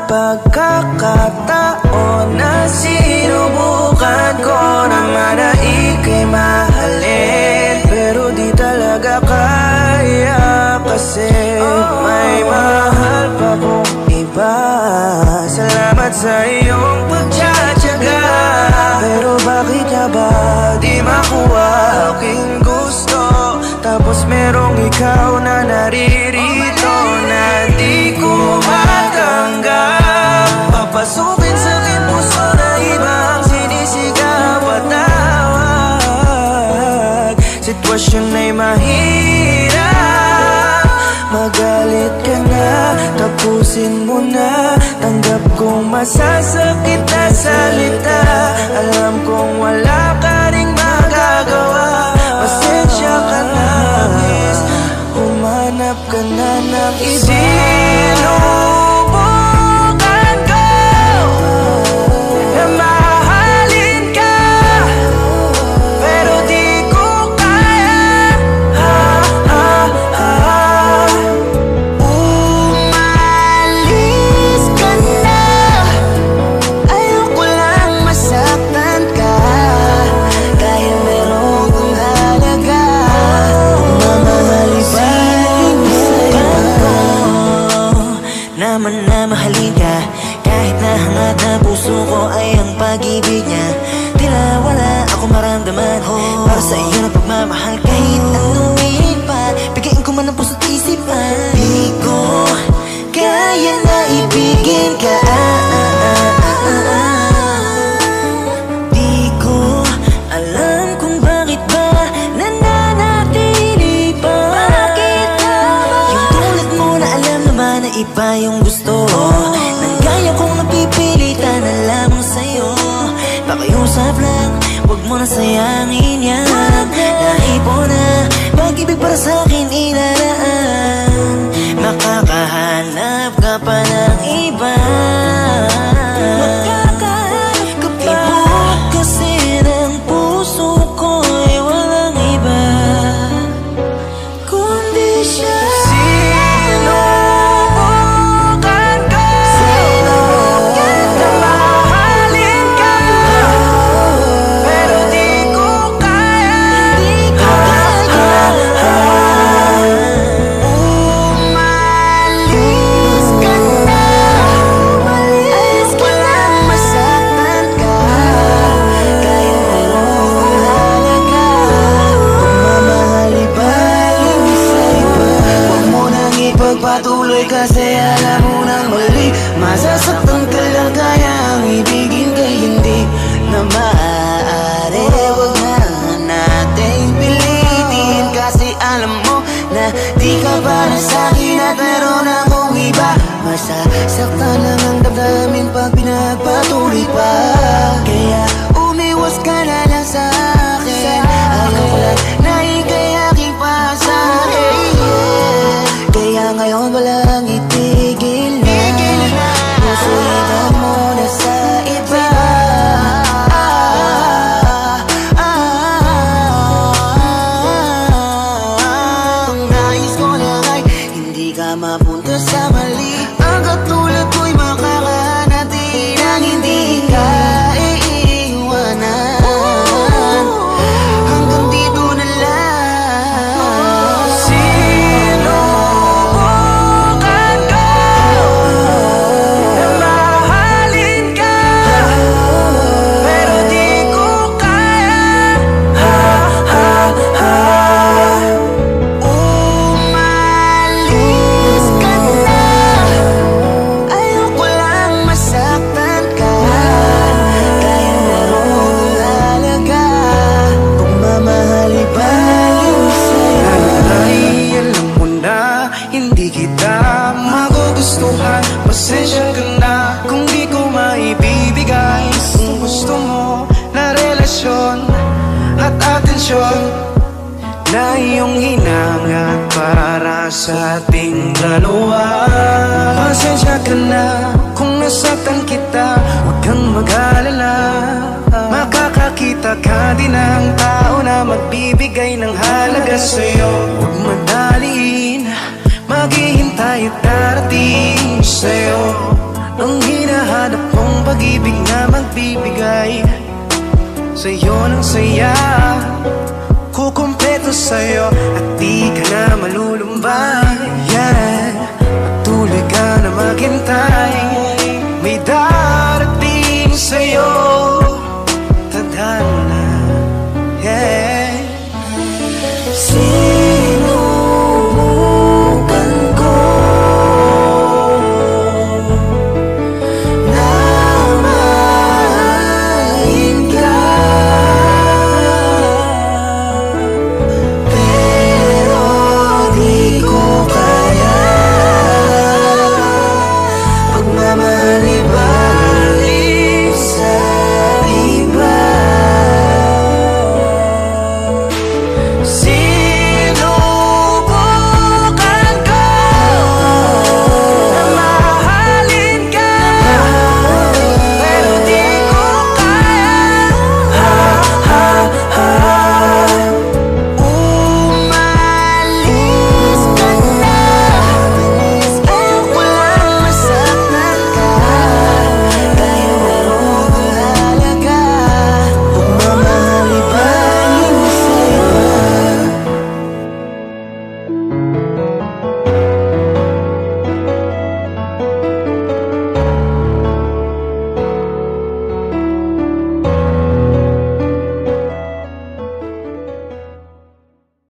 pagkakataon na sinubukan ko naman na ika'y mahalin, pero di talaga kaya kasi may mahal pa kong iba. Salamat sa iyong pagtsatsaga, pero bakit nga ba di makuha aking gusto? Tapos merong ikaw na naririto na di ko matanggap. Papasukin sa aking puso na ibang sinisigaw at tawag. Sitwasyon ay mahirap, magalit ka na, tapusin mo na. Tanggap kong masasakit na salita, alam kong wala ka ring magagawa. Pasensya ka na, please, humanap ka na ng iba. Sinubukan ko na mahalin ka, pero di ko kaya. Umalis ka na, ayoko lang masaktan ka, kaya meron kong halaga. Mamahalin ko naman na mahalin ka, kahit na hangat na puso ko ay ang pag-ibig niya. Tila wala ako maramdaman para sa iyo na pagmamahal, kahit anuhin pa, bigyan ko man ang puso't isipan. Di ko kaya na ibigin ka, di ko alam kung bakit ba nananatili pa. Bakit naman yung tulad mo na alam naman na iba yung gusto, nang gaya kong napipilitan na lamang sa'yo. Pakiusap lang, huwag mo na sayangin yan. Naipon na pag-ibig para sa'kin ilaraan, makakahanap ka pa ng iba. Makakahanap ka pa. Ibig kasi ng puso ko ay walang iba kundi siya. Sinubukan ko na mahalin ka, pero di ko kaya. Umalis ka na, ayoko lang masaktan ka, kaya meron kong halaga. Mamahalin sa iba, huwag mo nang ipagpatuloy kasi alam mo nang mali. Masasaktan ka lang kaya ang ibigin kay hindi na maaari. Huwag na nating pilitin kasi alam mo na di ka para sa'kin at meron akong iba. Masasaktan lang ang damdamin pag pinagpatuloy pa, kaya umiwas ka na lang sa akin. Alam ko lang na ika'y aking pasakin, kaya ngayon walang itigil na. Pusuitan mo na sa iba. Ang nais ko lang ay hindi ka mapunta sa mali. Ang katulad ko'y makakahanapin ang hindi ka iiwanan. Hanggang dito na lang. Sinubukan ko na mahalin ka, pero di ko kaya. Umalis ka na, ayoko lang masaktan ka, kaya meron kong halaga. Pagmamahal-ibalin sa'yo ay alam mo na hindi kita magugustuhan. Pasensya ka na kung di ko maibibigay ang gusto mo na relasyon at atensyon na iyong hinangad para sa ating dalawa. Pasensya ka na kung nasaktan kita, huwag kang mag-alala. Makakakita ka din ng tao na magbibigay ng halaga sa'yo. Huwag madaliin, maghihintay at darating sa'yo Ang hinahanap mong pag-ibig na magbibigay sa'yo ng saya, kukumpleto sa'yo at di ka na malulumbay. Yeah, patuloy ka na maghintay.